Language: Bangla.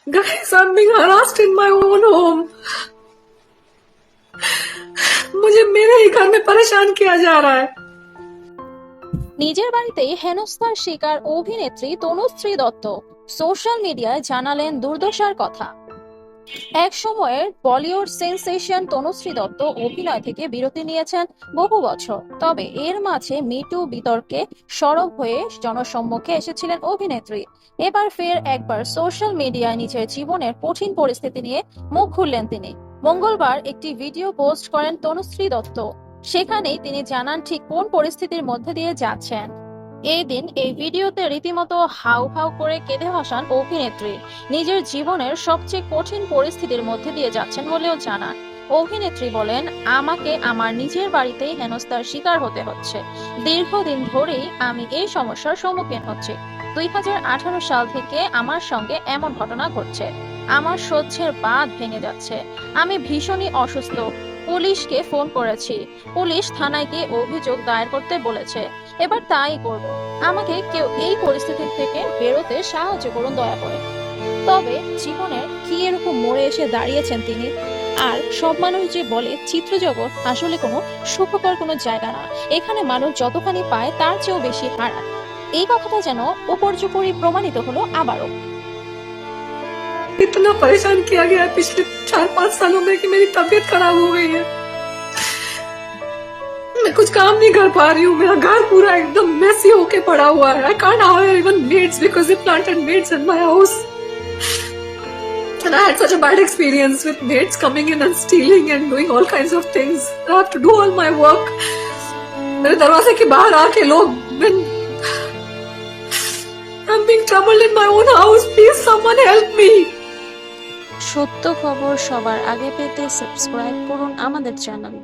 Guys, I'm being harassed in my own home. मुझे मेरे ही घर में परेशान किया जा रहा है। নিজের বাড়িতেই হেনস্থার শিকার অভিনেত্রী তনুশ্রী দত্ত সোশ্যাল মিডিয়ায় জানালেন দুর্দশার কথা। এক সময়ের বলিউড সেন্সেশন তনুশ্রী দত্ত অভিনয় থেকে বিরতি নিয়েছেন বহু বছর। তবে এর মাঝে মিটু বিতর্কে সরব হয়ে জনসম্মুখে এসেছিলেন অভিনেত্রী। এবার ফের একবার সোশ্যাল মিডিয়ায় নিজের জীবনের কঠিন পরিস্থিতি নিয়ে মুখ খুললেন তিনি। মঙ্গলবার একটি ভিডিও পোস্ট করেন তনুশ্রী দত্ত। সেখানেই তিনি জানান ঠিক কোন পরিস্থিতির মধ্যে দিয়ে যাচ্ছেন। এই দিন এই ভিডিওতে রীতিমতো হাউহাউ করে কেঁদে ভাসান অভিনেত্রী। নিজের জীবনের সবচেয়ে কঠিন পরিস্থিতির মধ্যে দিয়ে যাচ্ছেন বলেও জানান। অভিনেত্রী বলেন, আমাকে আমার নিজের বাড়িতেই হেনস্থার শিকার হতে হচ্ছে। দীর্ঘদিন ধরেই আমি এই সমস্যার সম্মুখীন হচ্ছি। 2018 সাল থেকে আমার সঙ্গে এমন ঘটনা ঘটছে। আমার সহ্যের বাঁধ ভেঙে যাচ্ছে। আমি ভীষণই অসুস্থ। পুলিশকে ফোন করেছি। পুলিশ থানায় গিয়ে অভিযোগ দায়ের করতে বলেছে। এবার তাই করব। আমাকে কেউ এই পরিস্থিতি থেকে বেরোতে সাহায্য করুন দয়া করে। তবে জীবনের কি এরকম মোড়ে এসে দাঁড়িয়েছেন তিনি। আর সব মানুষ যে বলে চিত্রজগৎ আসলে কোনো সুখকর কোনো জায়গা না, এখানে মানুষ যতখানি পায় তার চেয়েও বেশি হারায়। এই কথাটা যেন উপর্যুপরি প্রমাণিত হলো আবারও। इतना परेशान किया गया है पिछले 4-5 सालों में कि मेरी तबीयत खराब हो गई है। मैं कुछ काम नहीं कर पा रही हूँ। मेरा घर पूरा एकदम मेसी होके पड़ा हुआ है। I can't hire even maids because they planted maids in my house. And I had such a bad experience with maids coming in and stealing and doing all kinds of things. I have to do all my work. मेरे दरवाजे के बाहर आके लोग I'm being troubled in my own house. Please someone help me. সত্য খবর সবার আগে পেতে সাবস্ক্রাইব করুন আমাদের চ্যানেল।